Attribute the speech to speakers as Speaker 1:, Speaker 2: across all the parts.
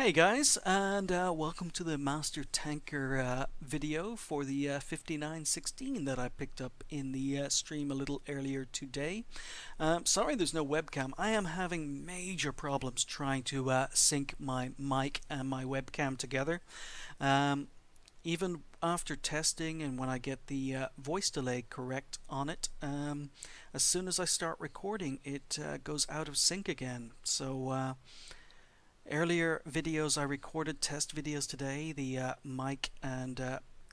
Speaker 1: Hey guys, and welcome to the Master Tanker video for the 5916 that I picked up in the stream a little earlier today. Sorry there's no webcam. I am having major problems trying to sync my mic and my webcam together. Even after testing and when I get the voice delay correct on it, as soon as I start recording it goes out of sync again. So earlier videos I recorded, test videos today, the mic and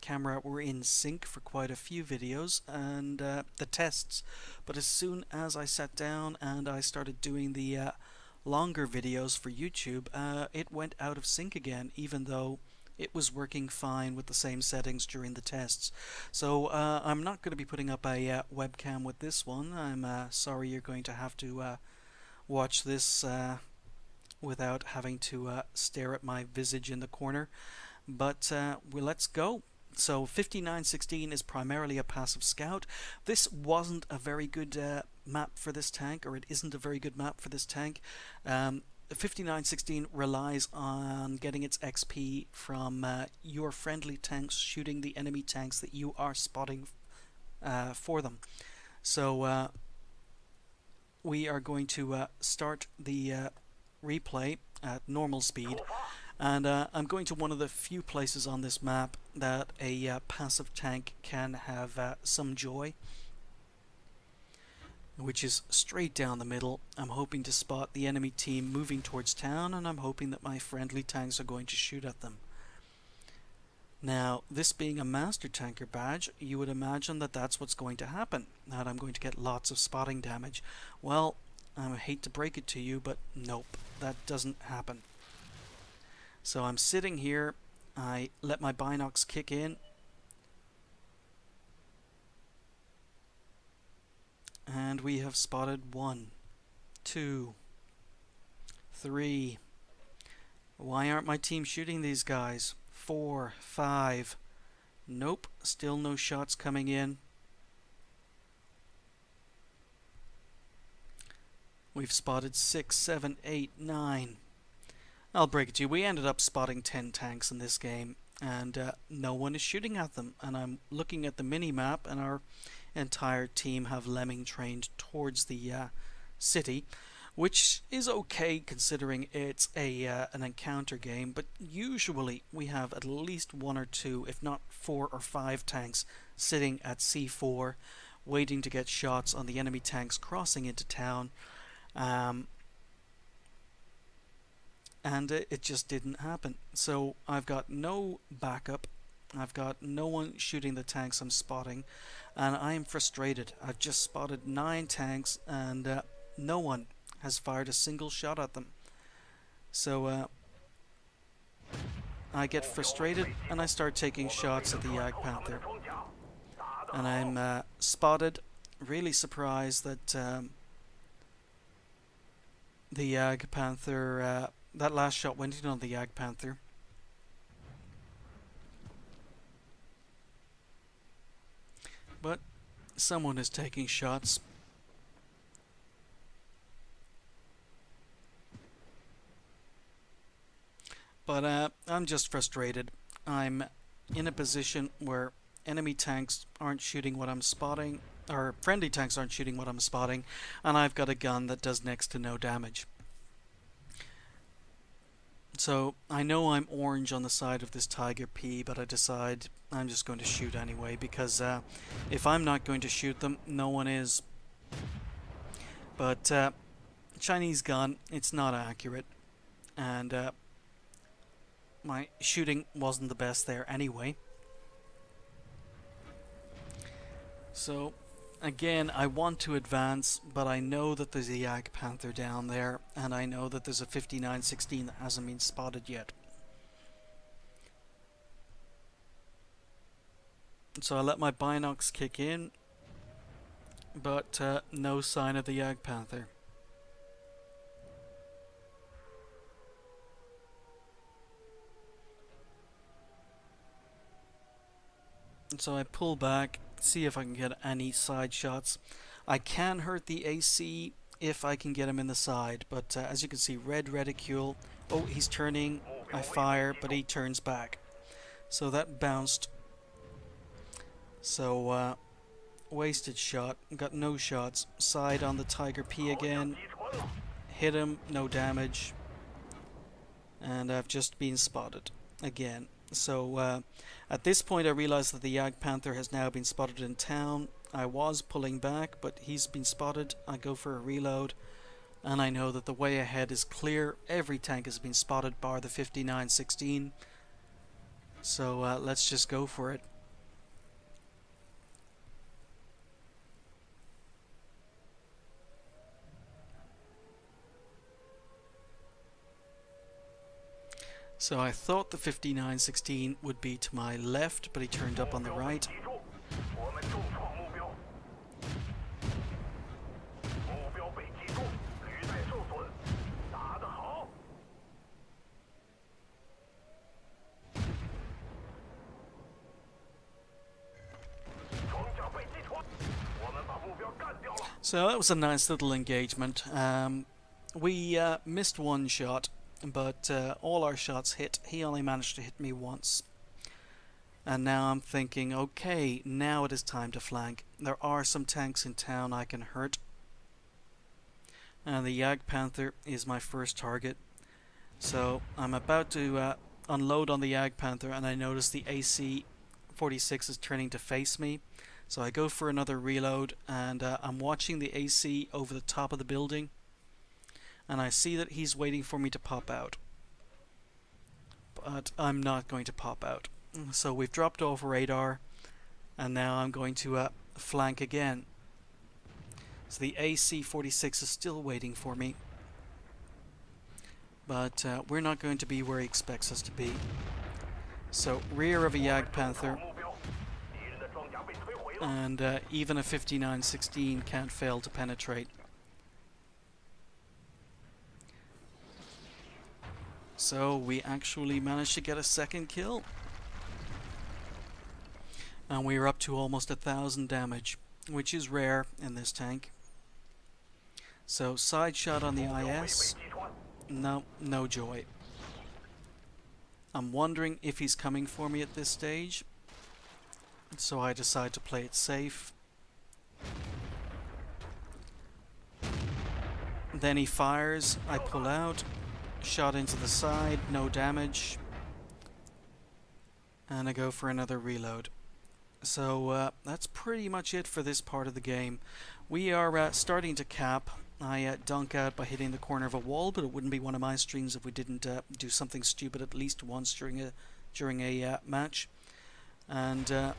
Speaker 1: camera were in sync for quite a few videos and the tests, but as soon as I sat down and I started doing the longer videos for YouTube, it went out of sync again, even though it was working fine with the same settings during the tests. So I'm not going to be putting up a webcam with this one. I'm sorry you're going to have to watch this without having to stare at my visage in the corner, but let's go. So 5916 is primarily a passive scout. This wasn't a very good map for this tank, or it isn't a very good map for this tank. 5916 relies on getting its XP from your friendly tanks shooting the enemy tanks that you are spotting for them. So we are going to start the replay at normal speed, and I'm going to one of the few places on this map that a passive tank can have some joy, which is straight down the middle. I'm hoping to spot the enemy team moving towards town, and I'm hoping that my friendly tanks are going to shoot at them. Now, this being a Master Tanker badge, you would imagine that that's what's going to happen, that I'm going to get lots of spotting damage. Well, I hate to break it to you, but nope, that doesn't happen. So I'm sitting here, I let my binocs kick in, and we have spotted 1, 2, 3. Why aren't my team shooting these guys? 4, 5. Nope, still no shots coming in. We've spotted 6, 7, 8, 9. I'll break it to you. We ended up spotting 10 tanks in this game, and no one is shooting at them. And I'm looking at the mini-map, and our entire team have lemming trained towards the city, which is okay considering it's an encounter game. But usually we have at least 1 or 2, if not 4 or 5 tanks sitting at C4, waiting to get shots on the enemy tanks crossing into town. And it just didn't happen. So I've got no backup, I've got no one shooting the tanks I'm spotting, and I'm frustrated. I've just spotted 9 tanks and no one has fired a single shot at them. So I get frustrated and I start taking shots at the Jagdpanther, and I'm spotted. Really surprised that the Jagdpanther, that last shot went in on the Jagdpanther. But someone is taking shots. But I'm just frustrated. I'm in a position where enemy tanks aren't shooting what I'm spotting, or friendly tanks aren't shooting what I'm spotting, and I've got a gun that does next to no damage. So I know I'm orange on the side of this Tiger P, but I decide I'm just going to shoot anyway, because if I'm not going to shoot them, no one is. But Chinese gun, it's not accurate, and my shooting wasn't the best there anyway. So again, I want to advance, but I know that there's a Jagdpanther down there, and I know that there's a 5916 that hasn't been spotted yet. So I let my binocs kick in, but no sign of the Jagdpanther. So I pull back, see if I can get any side shots. I can hurt the AC if I can get him in the side, but as you can see, red reticule. Oh, he's turning. I fire, but he turns back. So that bounced. So, wasted shot. Got no shots. Side on the Tiger P again. Hit him, no damage. And I've just been spotted again. So, at this point I realized that the Jagdpanther has now been spotted in town. I was pulling back, but he's been spotted. I go for a reload. And I know that the way ahead is clear. Every tank has been spotted bar the 5916. So let's just go for it. So I thought the 5916 would be to my left, but he turned up on the right. So that was a nice little engagement. We missed one shot, but all our shots hit. He only managed to hit me once. And now I'm thinking, okay, now it is time to flank. There are some tanks in town I can hurt. And the Jagdpanther is my first target. So I'm about to unload on the Jagdpanther, and I notice the AC-46 is turning to face me. So I go for another reload, and I'm watching the AC over the top of the building, and I see that he's waiting for me to pop out. But I'm not going to pop out. So we've dropped off radar, and now I'm going to flank again. So the AC-46 is still waiting for me, but we're not going to be where he expects us to be. So rear of a Jagdpanther, and even a 5916 can't fail to penetrate. So we actually managed to get a second kill, and we're up to almost 1,000 damage, which is rare in this tank. So side shot on the IS, no joy. I'm wondering if he's coming for me at this stage, so I decide to play it safe. Then he fires, I pull out, shot into the side, no damage, and I go for another reload. So that's pretty much it for this part of the game. We are starting to cap. I dunk out by hitting the corner of a wall, but it wouldn't be one of my streams if we didn't do something stupid at least once during a match. And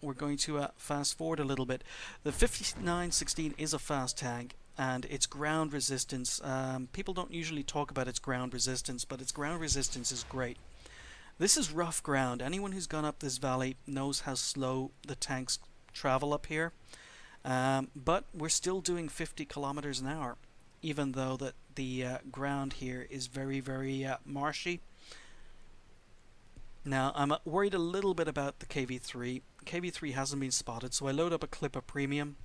Speaker 1: we're going to fast forward a little bit. The 5916 is a fast tank, and its ground resistance, people don't usually talk about its ground resistance, but its ground resistance is great. This is rough ground. Anyone who's gone up this valley knows how slow the tanks travel up here. But we're still doing 50 kilometers an hour, even though that the ground here is very, very marshy. Now, I'm worried a little bit about the KV-3. KV-3 hasn't been spotted, so I load up a clip of premium.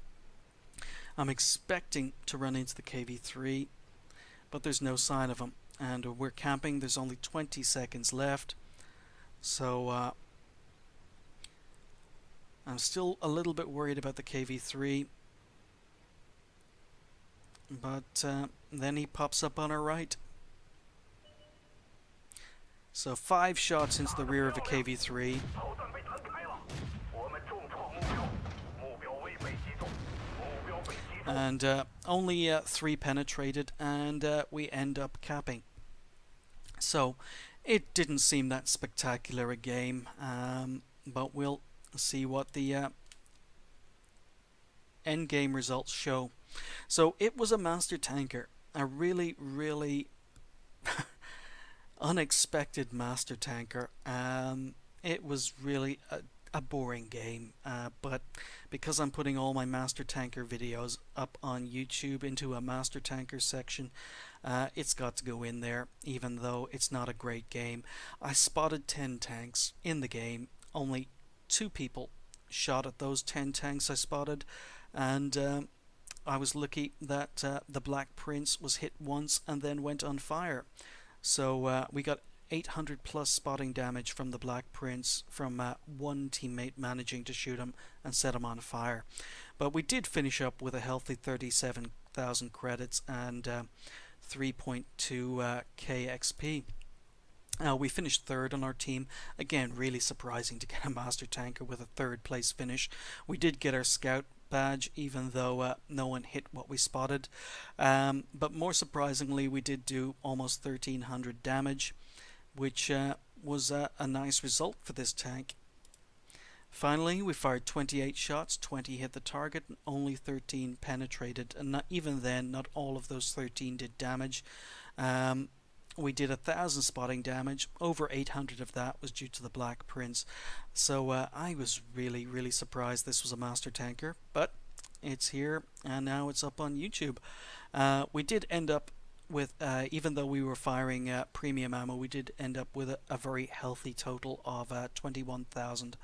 Speaker 1: I'm expecting to run into the KV-3, but there's no sign of him. And we're camping. There's only 20 seconds left. So I'm still a little bit worried about the KV-3. But then he pops up on our right. So 5 shots into the rear of a KV-3. And only 3 penetrated, and we end up capping. So it didn't seem that spectacular a game, but we'll see what the end game results show. So it was a master tanker, a really, really unexpected master tanker. It was really a boring game, but because I'm putting all my master tanker videos up on YouTube into a master tanker section, it's got to go in there, even though it's not a great game. I spotted 10 tanks in the game. Only 2 people shot at those 10 tanks I spotted, and I was lucky that the Black Prince was hit once and then went on fire. So we got 800 plus spotting damage from the Black Prince from one teammate managing to shoot him and set him on fire. But we did finish up with a healthy 37,000 credits and 3.2 k XP. We finished third on our team. Again, really surprising to get a Master Tanker with a third place finish. We did get our Scout badge, even though no one hit what we spotted. But more surprisingly, we did do almost 1300 damage, which was a nice result for this tank. Finally, we fired 28 shots, 20 hit the target, and only 13 penetrated. And not, even then, not all of those 13 did damage. We did 1,000 spotting damage. Over 800 of that was due to the Black Prince. So I was really surprised this was a Master Tanker, but it's here and now it's up on YouTube. We did end up with, even though we were firing premium ammo, we did end up with a very healthy total of 21,000.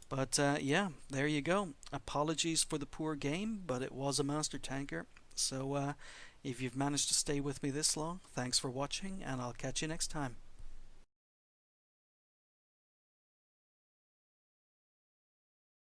Speaker 1: But yeah, there you go. Apologies for the poor game, but it was a Master Tanker. So if you've managed to stay with me this long, thanks for watching, and I'll catch you next time.